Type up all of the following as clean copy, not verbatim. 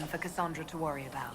for Cassandra to worry about.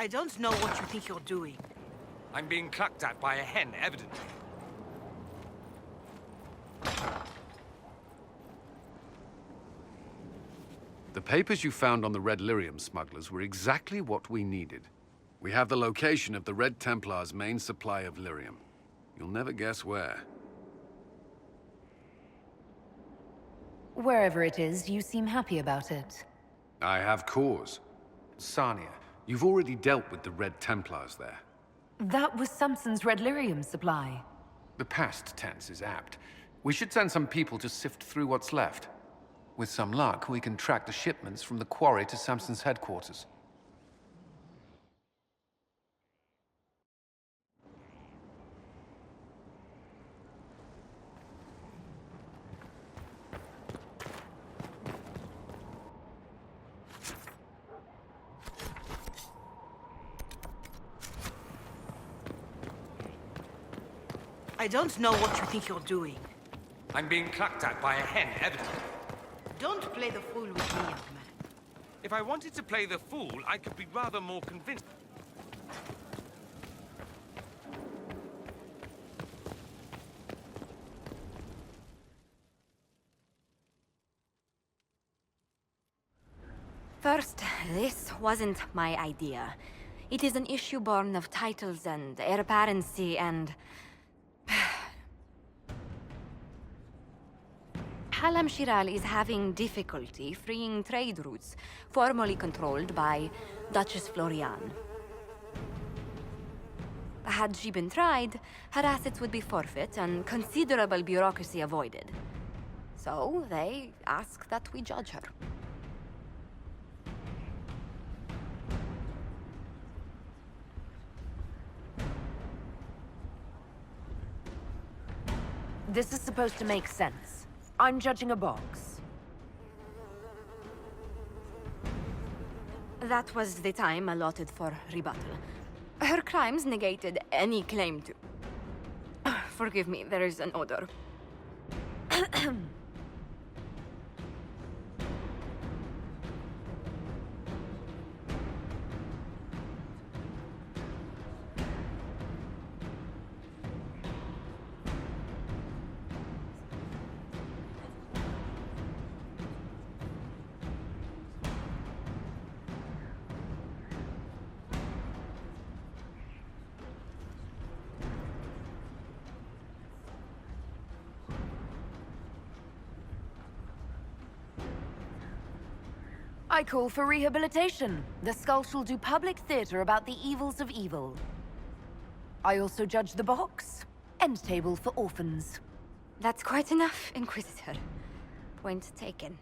I don't know what you think you're doing. I'm being clucked at by a hen, evidently. The papers you found on the Red Lyrium smugglers were exactly what we needed. We have the location of the Red Templars' main supply of lyrium. You'll never guess where. Wherever it is, you seem happy about it. I have cause. Sania, you've already dealt with the Red Templars there. That was Samson's Red Lyrium supply. The past tense is apt. We should send some people to sift through what's left. With some luck, we can track the shipments from the quarry to Samson's headquarters. I don't know what you think you're doing. I'm being clucked at by a hen, evidently. Don't play the fool with me, young man. If I wanted to play the fool, I could be rather more convinced. First, this wasn't my idea. It is an issue born of titles and heir apparency and... Halam Shiral is having difficulty freeing trade routes formerly controlled by Duchess Florian. Had she been tried, her assets would be forfeit and considerable bureaucracy avoided. So they ask that we judge her. This is supposed to make sense. I'm judging a box. That was the time allotted for rebuttal. Her crimes negated any claim to... Forgive me, there is an odor. I call for rehabilitation. The skull shall do public theater about the evils of evil. I also judge the box. End table for orphans. That's quite enough, Inquisitor. Point taken.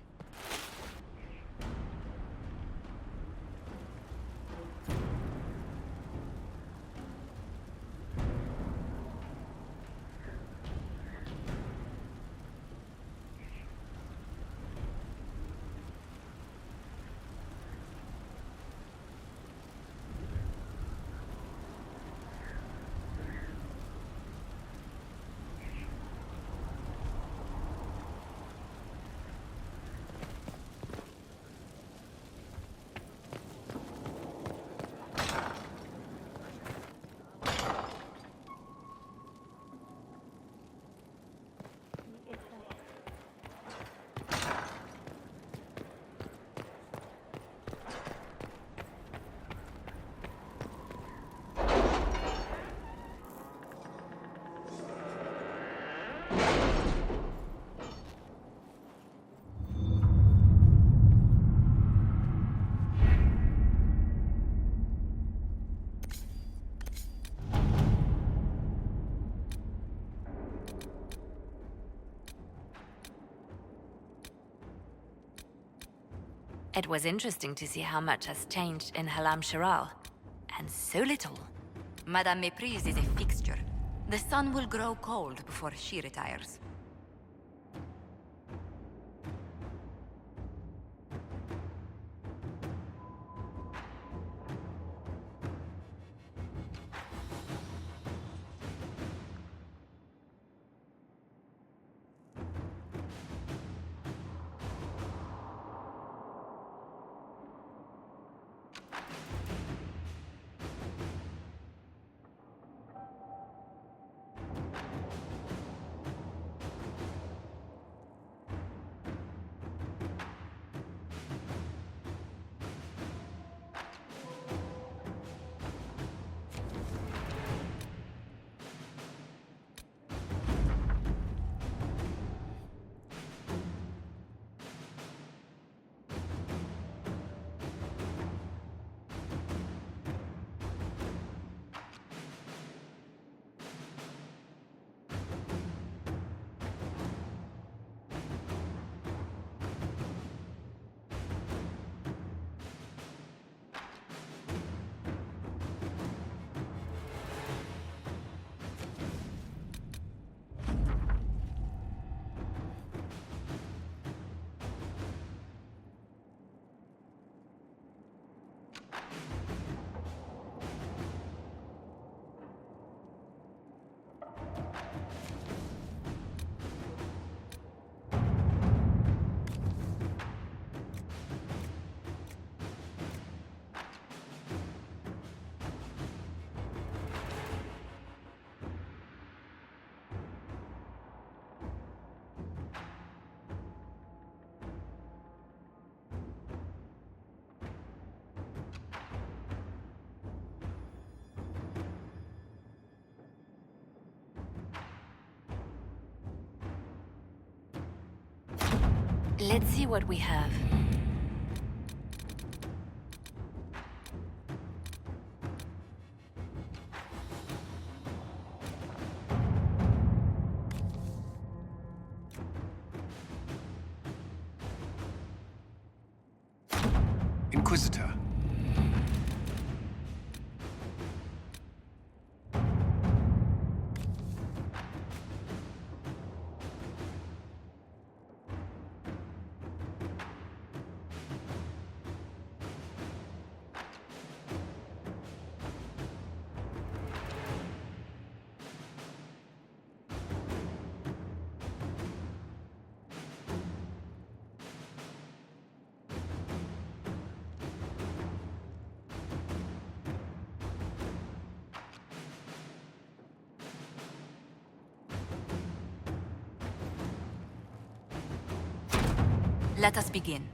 It was interesting to see how much has changed in Halam Shiral. And so little. Madame Méprise is a fixture. The sun will grow cold before she retires. Let's see what we have. Inquisitor. Let us begin.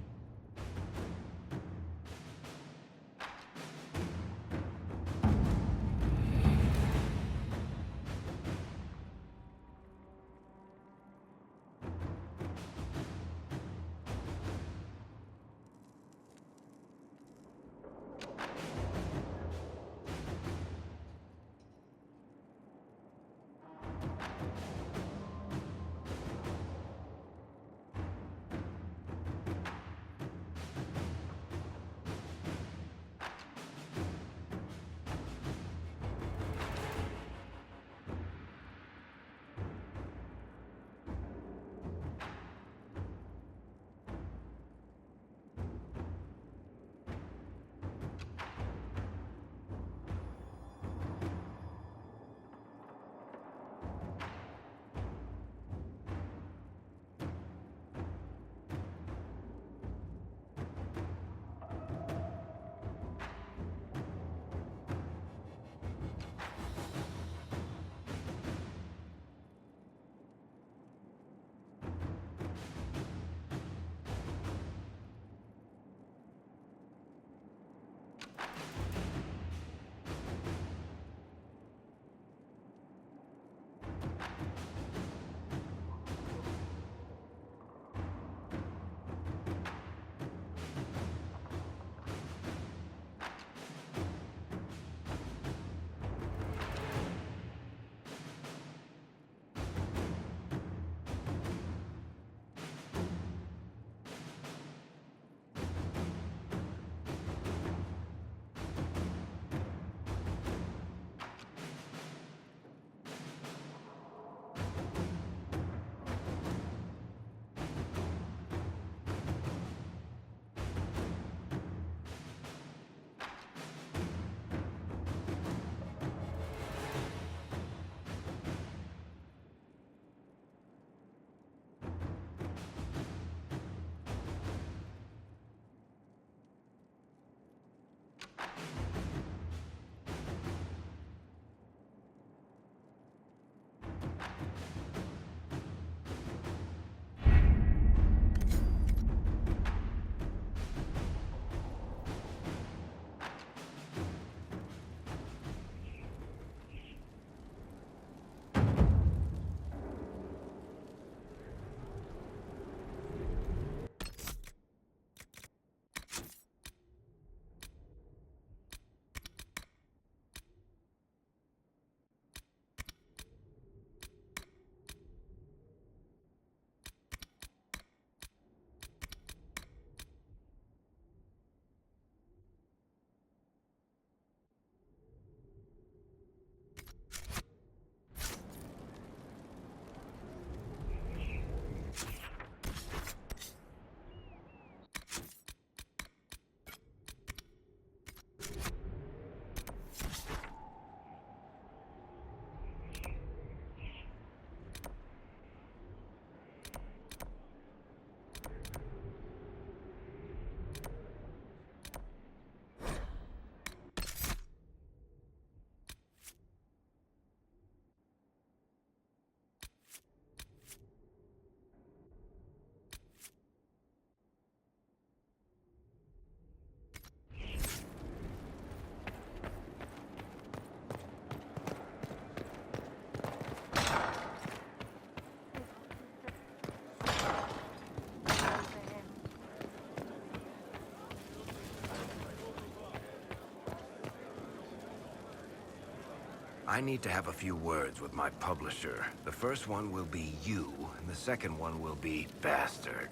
I need to have a few words with my publisher. The first one will be you, and the second one will be Bastard.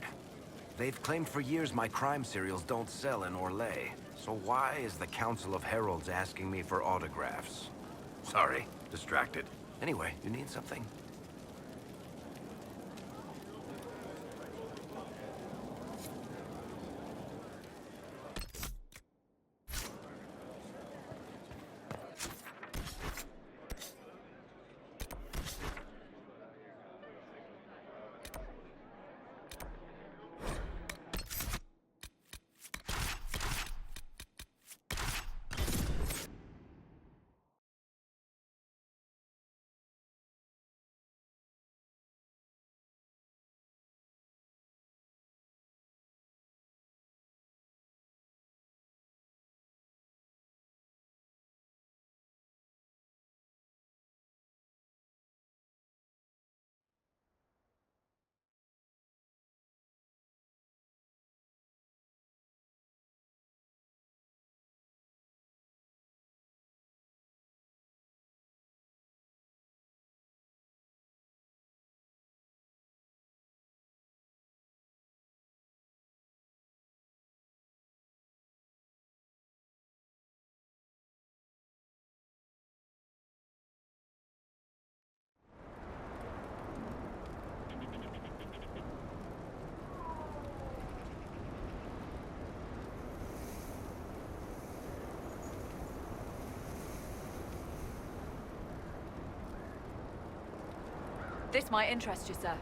They've claimed for years my crime serials don't sell in Orlais. So why is the Council of Heralds asking me for autographs? Sorry, distracted. Anyway, you need something? This might interest you, sir.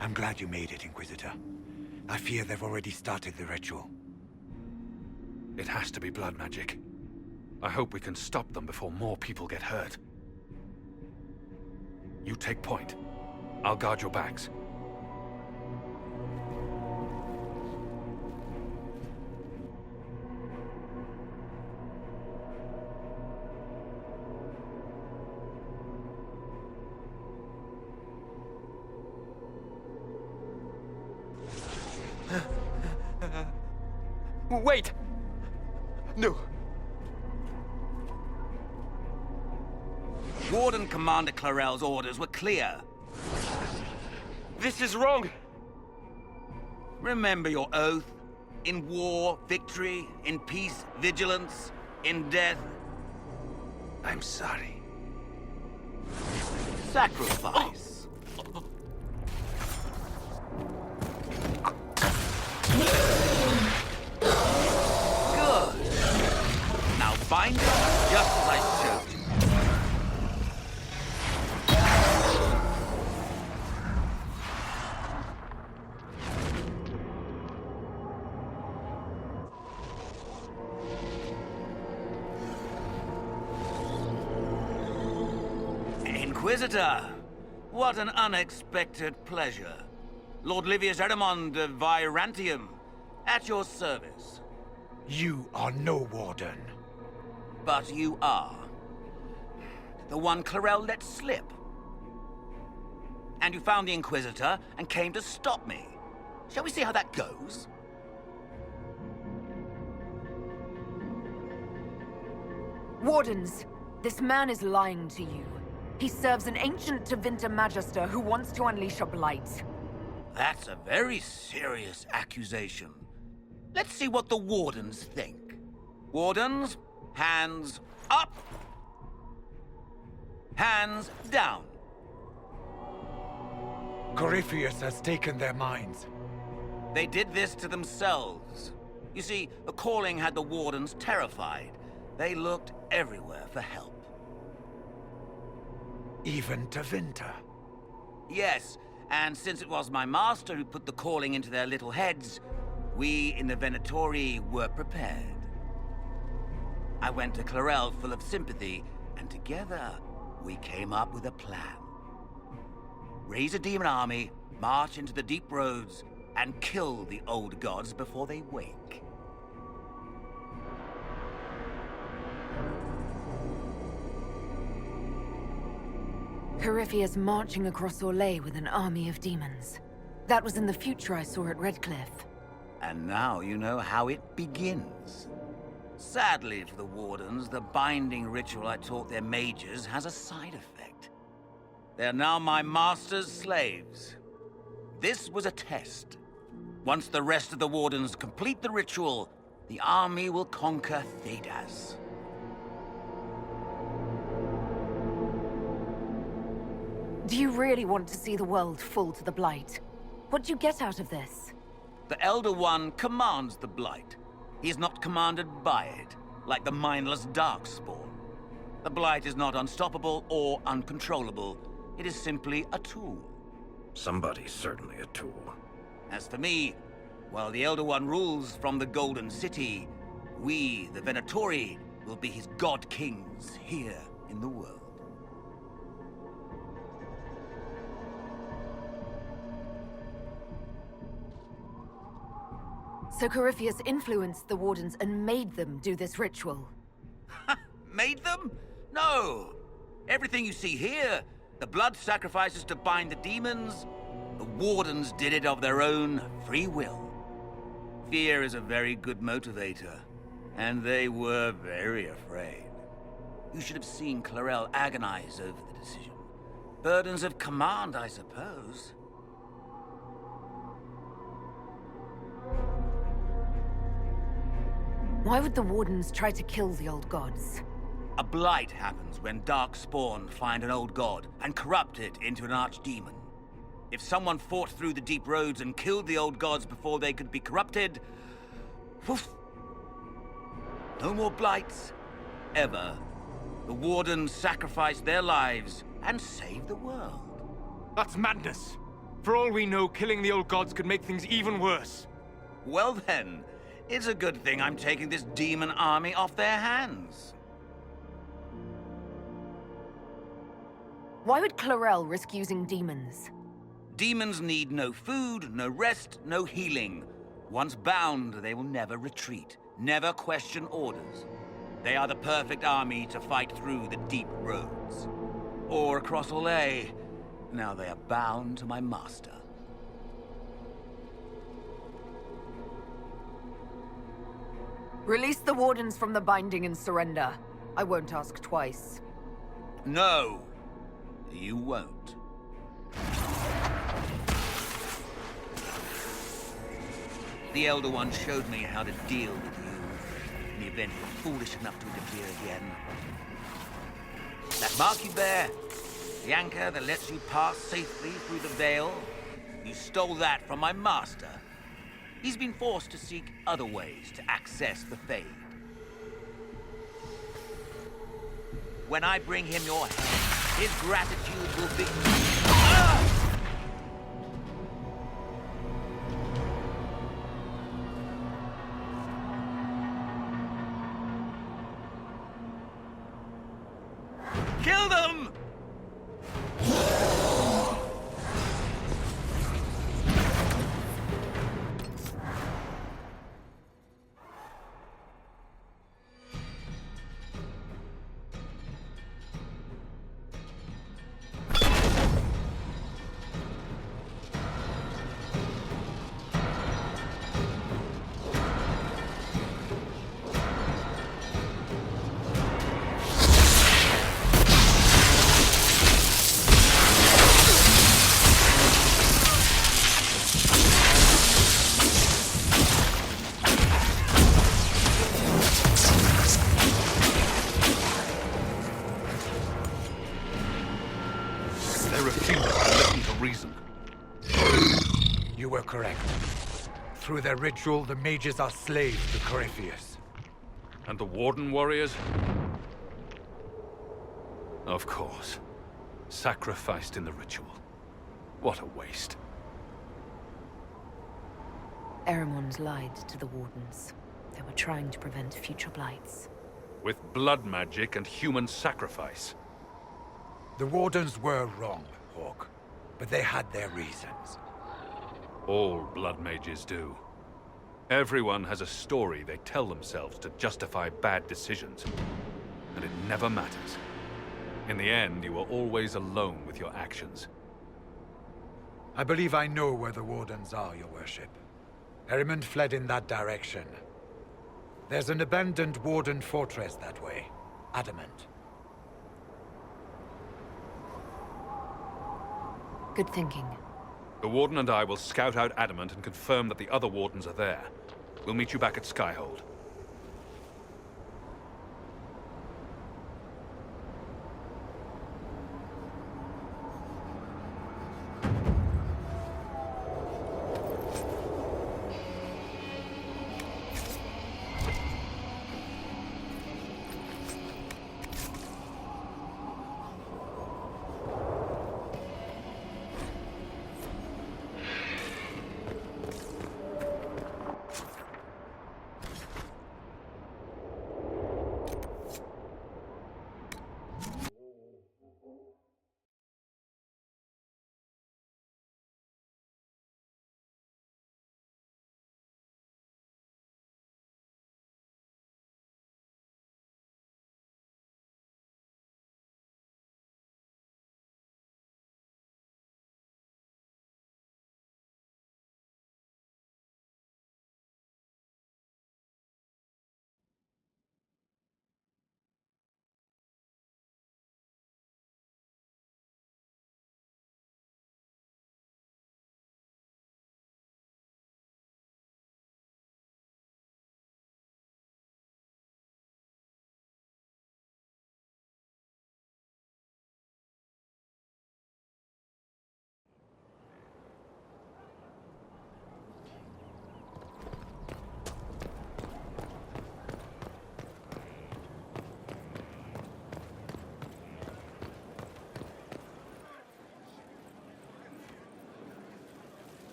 I'm glad you made it, Inquisitor. I fear they've already started the ritual. It has to be blood magic. I hope we can stop them before more people get hurt. You take point. I'll guard your backs. Wait! No. Warden Commander Clarel's orders were clear. This is wrong! Remember your oath. In war, victory. In peace, vigilance. In death, I'm sorry. sacrifice. Good. Now bind it just as I showed you. Inquisitor, what an unexpected pleasure. Lord Livius Erimond of Virantium, at your service. You are no warden. But you are. The one Clarel let slip. And you found the Inquisitor and came to stop me. Shall we see how that goes? Wardens, this man is lying to you. He serves an ancient Tevinter Magister who wants to unleash a blight. That's a very serious accusation. Let's see what the Wardens think. Wardens, hands up. Hands down. Corypheus has taken their minds. They did this to themselves. You see, the calling had the Wardens terrified. They looked everywhere for help. Even Tevinter. Yes, and since it was my master who put the calling into their little heads, we in the Venatori were prepared. I went to Clarel full of sympathy, and together we came up with a plan. Raise a demon army, march into the deep roads, and kill the old gods before they wake. Corypheus marching across Orlais with an army of demons. That was in the future I saw at Redcliffe. And now you know how it begins. Sadly for the Wardens, the binding ritual I taught their mages has a side effect. They're now my master's slaves. This was a test. Once the rest of the Wardens complete the ritual, the army will conquer Thedas. Do you really want to see the world fall to the Blight? What do you get out of this? The Elder One commands the Blight. He is not commanded by it, like the mindless Darkspawn. The Blight is not unstoppable or uncontrollable. It is simply a tool. Somebody's certainly a tool. As for me, while the Elder One rules from the Golden City, we, the Venatori, will be his god kings here in the world. So Corypheus influenced the Wardens and made them do this ritual. Made them? No! Everything you see here, the blood sacrifices to bind the demons, the Wardens did it of their own free will. Fear is a very good motivator, and they were very afraid. You should have seen Clarel agonize over the decision. Burdens of command, I suppose. Why would the Wardens try to kill the old gods? A blight happens when Darkspawn find an old god and corrupt it into an archdemon. If someone fought through the deep roads and killed the old gods before they could be corrupted, woof, no more blights, ever. The Wardens sacrificed their lives and saved the world. That's madness. For all we know, killing the old gods could make things even worse. Well then, it's a good thing I'm taking this demon army off their hands. Why would Clarel risk using demons? Demons need no food, no rest, no healing. Once bound, they will never retreat, never question orders. They are the perfect army to fight through the deep roads. Or across Orlais. Now they are bound to my master. Release the Wardens from the binding and surrender. I won't ask twice. No, you won't. The Elder One showed me how to deal with you in the event you're foolish enough to interfere again. That mark you bear, the anchor that lets you pass safely through the veil, you stole that from my master. He's been forced to seek other ways to access the Fade. When I bring him your head, his gratitude will be... Ah! Kill them! refuse to listen to reason. You were correct. Through their ritual, the mages are slaves to Corypheus. And the Warden warriors? Of course. Sacrificed in the ritual. What a waste. Eremon's lied to the Wardens. They were trying to prevent future blights. With blood magic and human sacrifice. The Wardens were wrong, Hawke. But they had their reasons. All blood mages do. Everyone has a story they tell themselves to justify bad decisions. And it never matters. In the end, you are always alone with your actions. I believe I know where the Wardens are, Your Worship. Erimond fled in that direction. There's an abandoned Warden fortress that way. Adamant. Good thinking. The Warden and I will scout out Adamant and confirm that the other Wardens are there. We'll meet you back at Skyhold.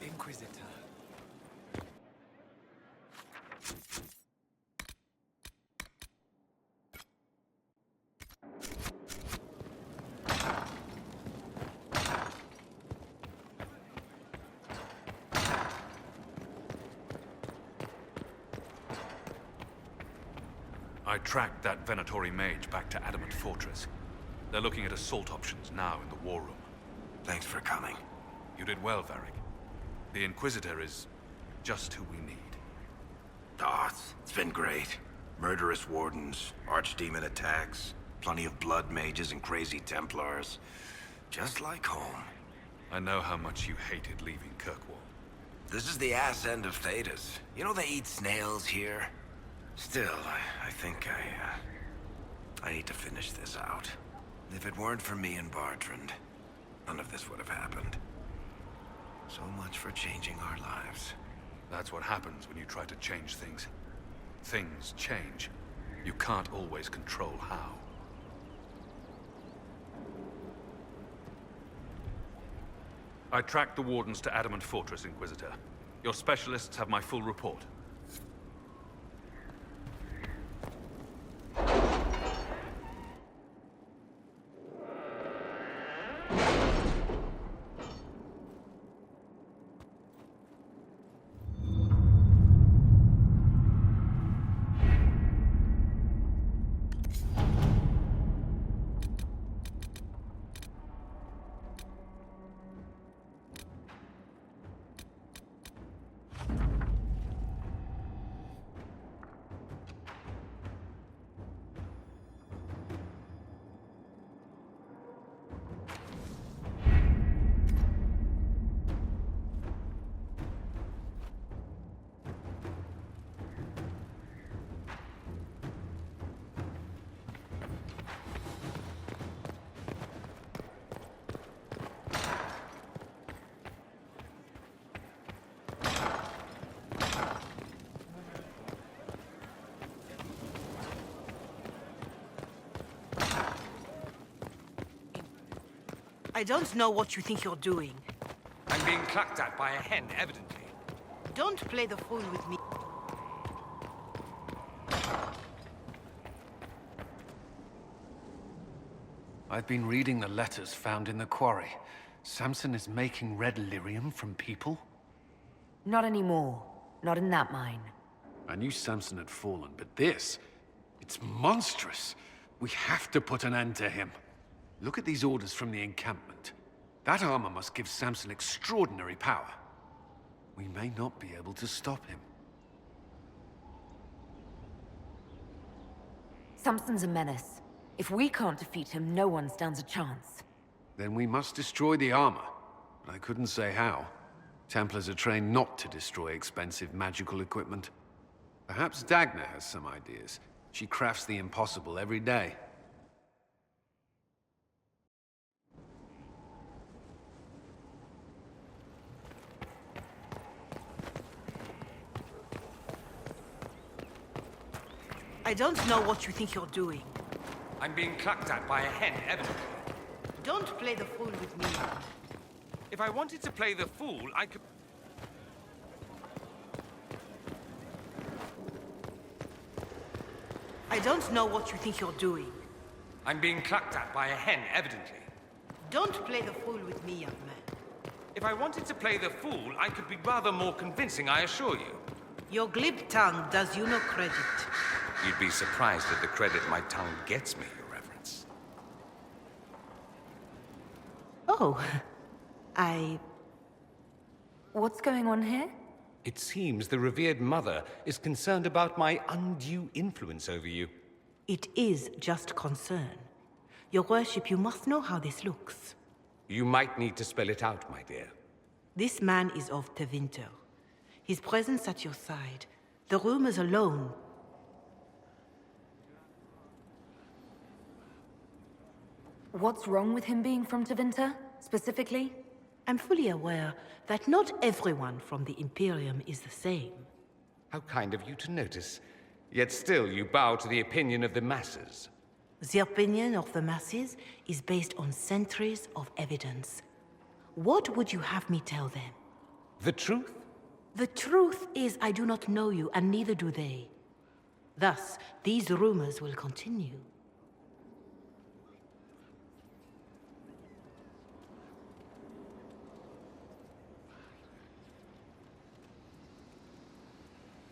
Inquisitor. I tracked that Venatori mage back to Adamant Fortress. They're looking at assault options now in the war room. Thanks for coming. You did well, Varric. The Inquisitor is just who we need. Oh, it's been great. Murderous Wardens, Archdemon attacks, plenty of blood mages and crazy Templars. Just like home. I know how much you hated leaving Kirkwall. This is the ass end of Thedas. You know they eat snails here? Still, I think I need to finish this out. If it weren't for me and Bartrand, none of this would have happened. So much for changing our lives. That's what happens when you try to change things. Things change. You can't always control how. I tracked the Wardens to Adamant Fortress, Inquisitor. Your specialists have my full report. I don't know what you think you're doing. I'm being clucked at by a hen, evidently. Don't play the fool with me. I've been reading the letters found in the quarry. Samson is making red lyrium from people? Not anymore. Not in that mine. I knew Samson had fallen, but this... it's monstrous. We have to put an end to him. Look at these orders from the encampment. That armor must give Samson extraordinary power. We may not be able to stop him. Samson's a menace. If we can't defeat him, no one stands a chance. Then we must destroy the armor. But I couldn't say how. Templars are trained not to destroy expensive magical equipment. Perhaps Dagna has some ideas. She crafts the impossible every day. I don't know what you think you're doing. I'm being clucked at by a hen, evidently. Don't play the fool with me. If I wanted to play the fool, I could... I don't know what you think you're doing. I'm being clucked at by a hen, evidently. Don't play the fool with me, young man. If I wanted to play the fool, I could be rather more convincing, I assure you. Your glib tongue does you no credit. You'd be surprised at the credit my tongue gets me, Your Reverence. Oh, What's going on here? It seems the revered mother is concerned about my undue influence over you. It is just concern. Your worship, you must know how this looks. You might need to spell it out, my dear. This man is of Tevinter. His presence at your side, the rumors alone. What's wrong with him being from Tevinter, specifically? I'm fully aware that not everyone from the Imperium is the same. How kind of you to notice. Yet still you bow to the opinion of the masses. The opinion of the masses is based on centuries of evidence. What would you have me tell them? The truth? The truth is I do not know you, and neither do they. Thus, these rumors will continue.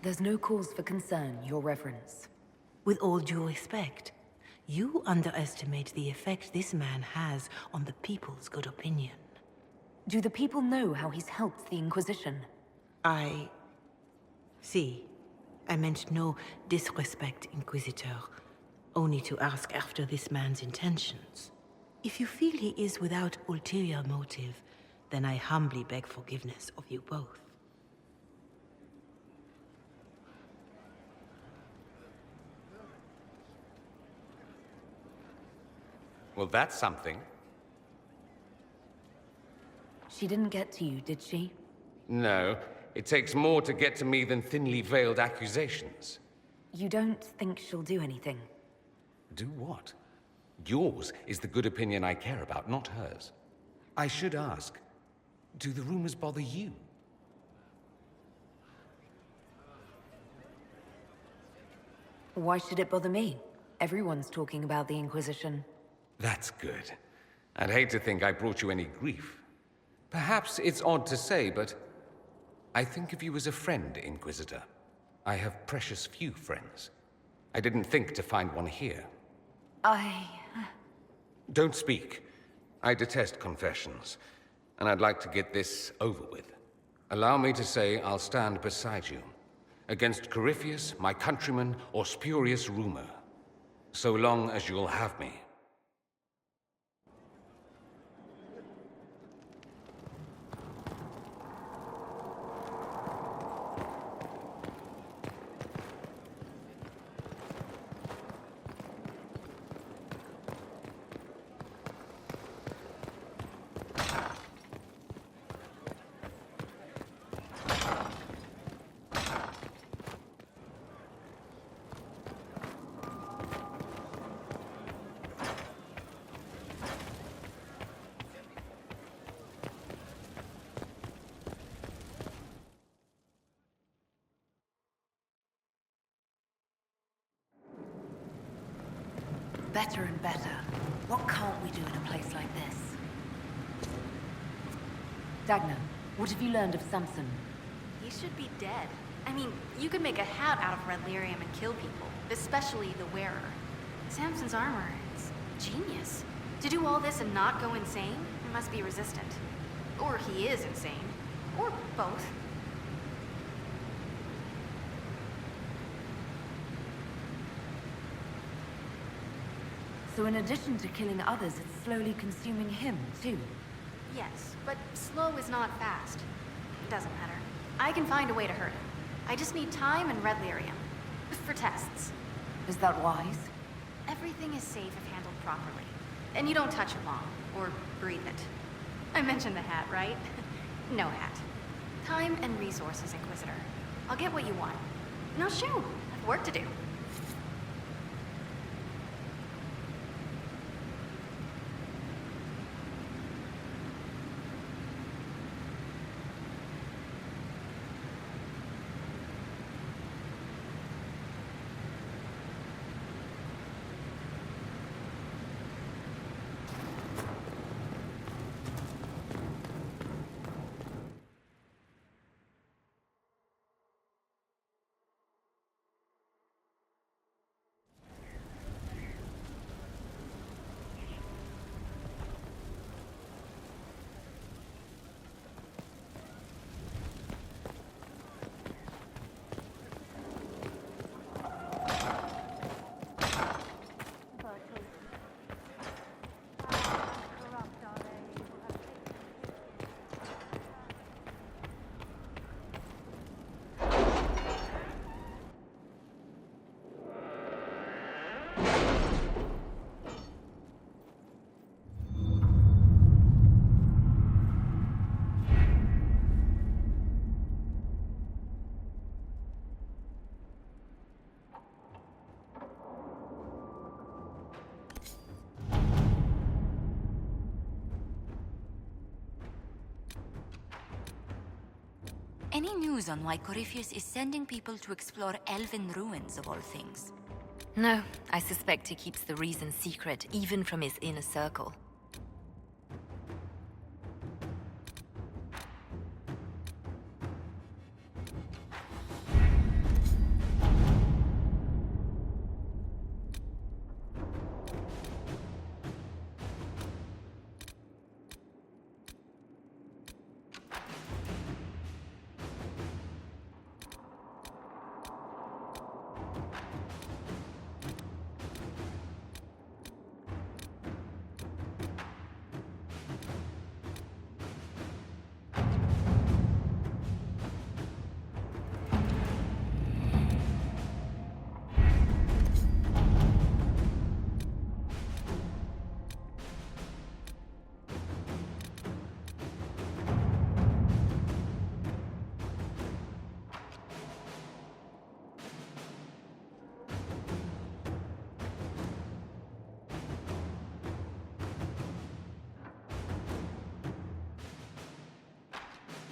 There's no cause for concern, Your Reverence. With all due respect, you underestimate the effect this man has on the people's good opinion. Do the people know how he's helped the Inquisition? See, I meant no disrespect, Inquisitor. Only to ask after this man's intentions. If you feel he is without ulterior motive, then I humbly beg forgiveness of you both. Well, that's something. She didn't get to you, did she? No, it takes more to get to me than thinly veiled accusations. You don't think she'll do anything? Do what? Yours is the good opinion I care about, not hers. I should ask, do the rumors bother you? Why should it bother me? Everyone's talking about the Inquisition. That's good. I'd hate to think I brought you any grief. Perhaps it's odd to say, but I think of you as a friend, Inquisitor. I have precious few friends. I didn't think to find one here. Don't speak. I detest confessions, and I'd like to get this over with. Allow me to say I'll stand beside you, against Corypheus, my countryman, or spurious rumor, so long as you'll have me. Better and better. What can't we do in a place like this? Dagna, what have you learned of Samson? He should be dead. I mean, you could make a hat out of red lyrium and kill people, especially the wearer. Samson's armor is genius. To do all this and not go insane, he must be resistant. Or he is insane. Or both. So in addition to killing others, it's slowly consuming him, too. Yes, but slow is not fast. Doesn't matter. I can find a way to hurt him. I just need time and red lyrium. For tests. Is that wise? Everything is safe if handled properly. And you don't touch it long, or breathe it. I mentioned the hat, right? No hat. Time and resources, Inquisitor. I'll get what you want. Now shoo, I've work to do. Any news on why Corypheus is sending people to explore elven ruins of all things? No, I suspect he keeps the reason secret, even from his inner circle.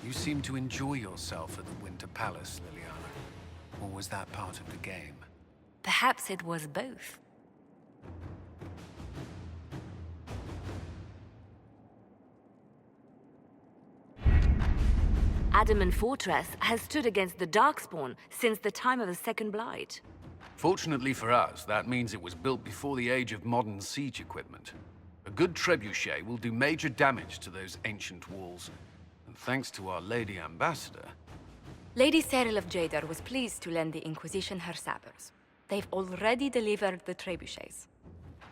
You seem to enjoy yourself at the Winter Palace, Liliana. Or was that part of the game? Perhaps it was both. Adamant Fortress has stood against the Darkspawn since the time of the Second Blight. Fortunately for us, that means it was built before the age of modern siege equipment. A good trebuchet will do major damage to those ancient walls. And thanks to our Lady Ambassador... Lady Cyril of Jadar was pleased to lend the Inquisition her sabers. They've already delivered the trebuchets.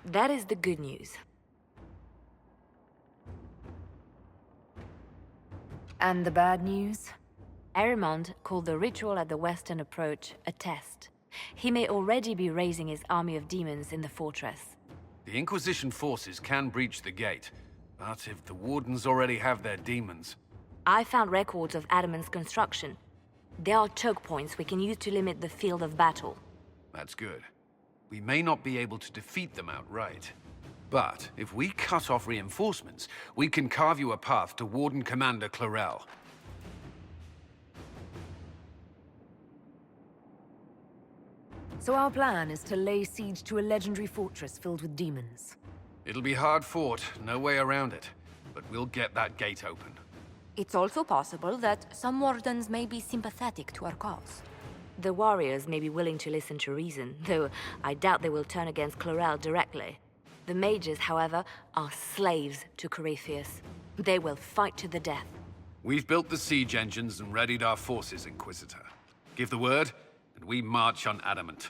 That is the good news. And the bad news? Erimond called the ritual at the western approach a test. He may already be raising his army of demons in the fortress. The Inquisition forces can breach the gate, but if the Wardens already have their demons... I found records of Adamant's construction. There are choke points we can use to limit the field of battle. That's good. We may not be able to defeat them outright. But if we cut off reinforcements, we can carve you a path to Warden Commander Clarel. So our plan is to lay siege to a legendary fortress filled with demons. It'll be hard fought, no way around it. But we'll get that gate open. It's also possible that some wardens may be sympathetic to our cause. The warriors may be willing to listen to reason, though I doubt they will turn against Chlorel directly. The mages, however, are slaves to Corypheus. They will fight to the death. We've built the siege engines and readied our forces, Inquisitor. Give the word, and we march on Adamant.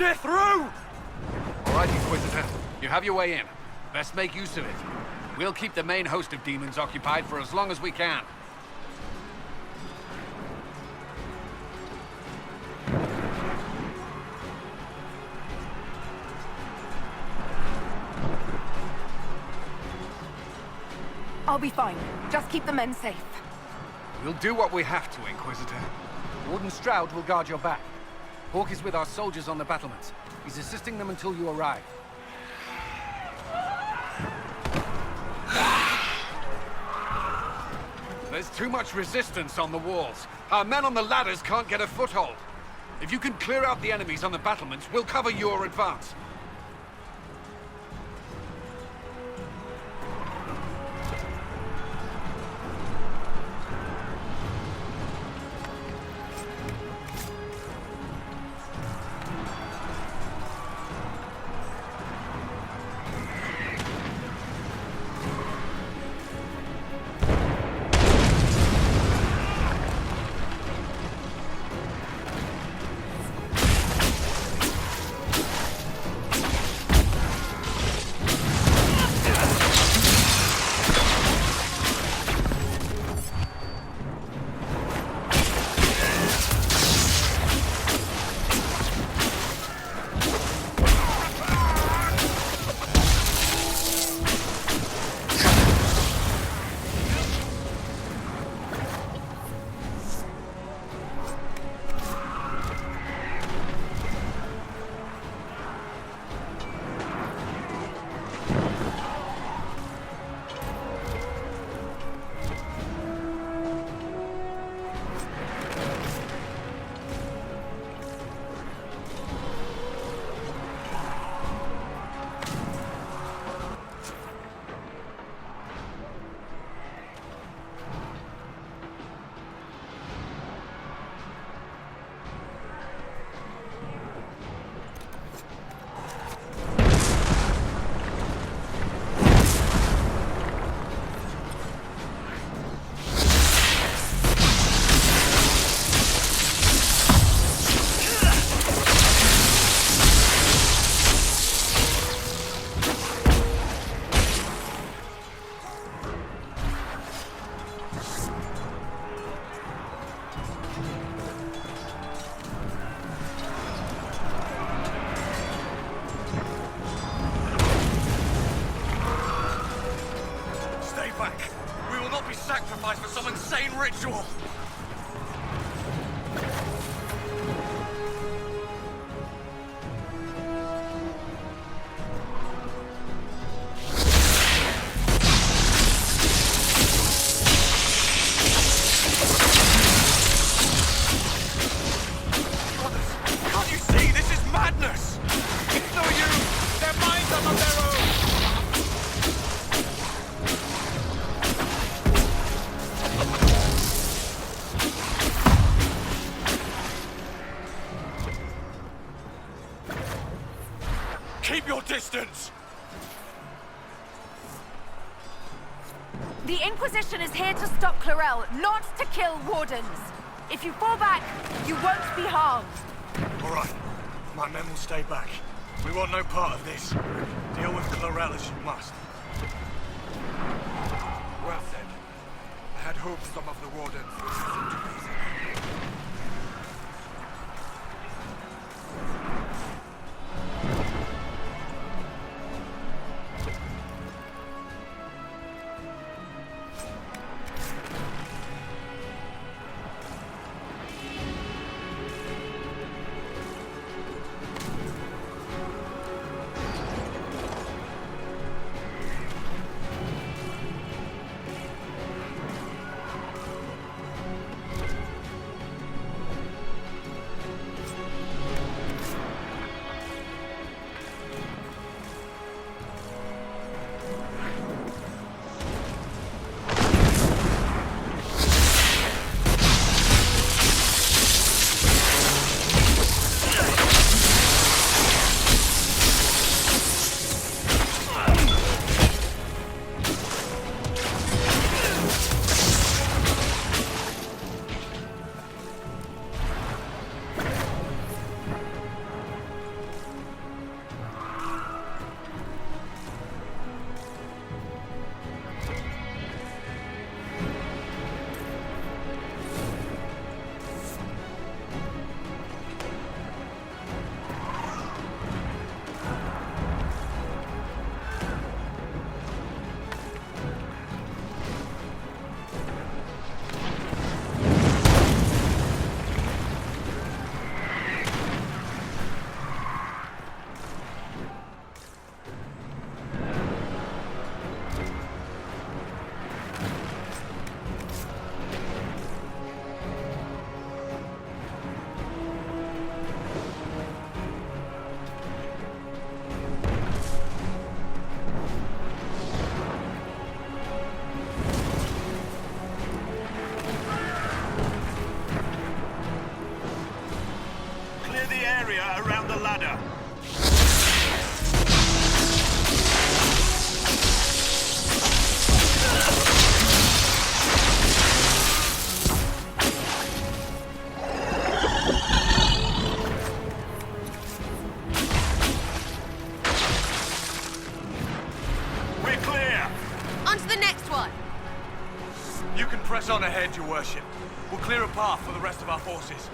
They're through! All right, Inquisitor. You have your way in. Best make use of it. We'll keep the main host of demons occupied for as long as we can. I'll be fine. Just keep the men safe. We'll do what we have to, Inquisitor. Warden Stroud will guard your back. Hawke is with our soldiers on the battlements. He's assisting them until you arrive. There's too much resistance on the walls. Our men on the ladders can't get a foothold. If you can clear out the enemies on the battlements, we'll cover your advance. insane ritual! Can't you see? This is madness! It's no use! Their minds are on their own! Keep your distance! The Inquisition is here to stop Clarel, not to kill Wardens. If you fall back, you won't be harmed. All right. My men will stay back. We want no part of this. Deal with Clarel as you must. Well said. I had hoped some of the Wardens would listen to reason. Around the ladder. We're clear. On to the next one. You can press on ahead, Your Worship. We'll clear a path for the rest of our forces.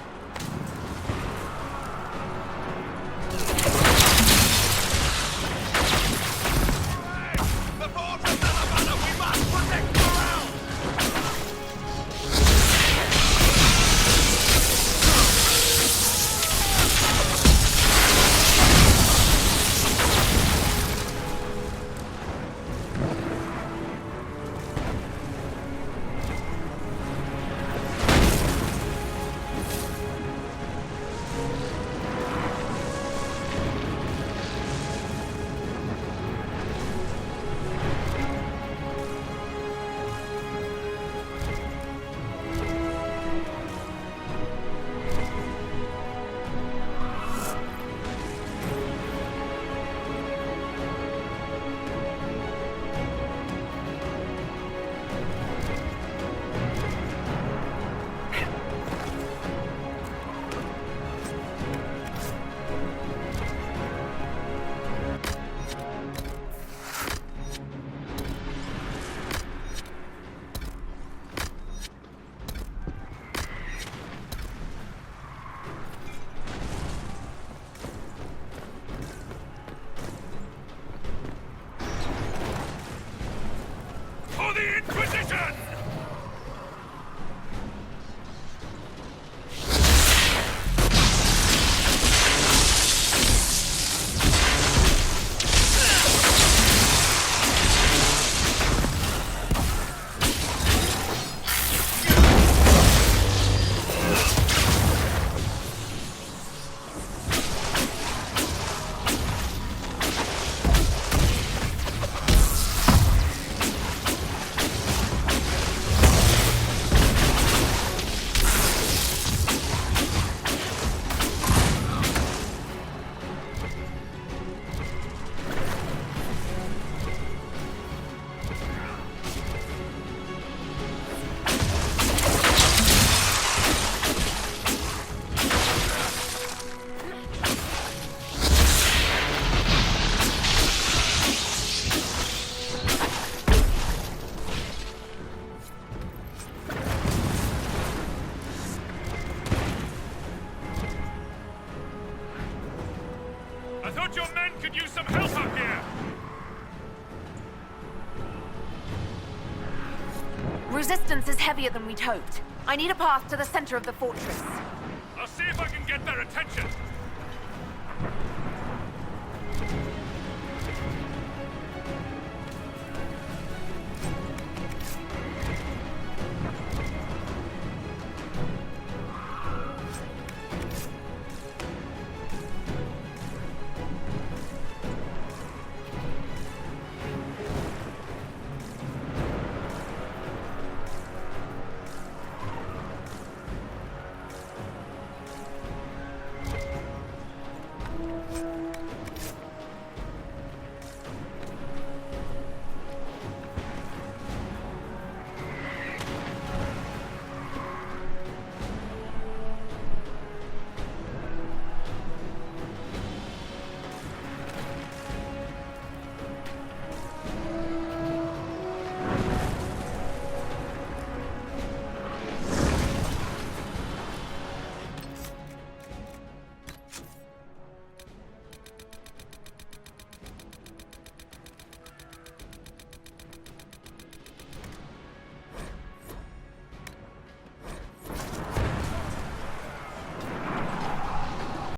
Resistance is heavier than we'd hoped. I need a path to the center of the fortress. I'll see if I can get their attention.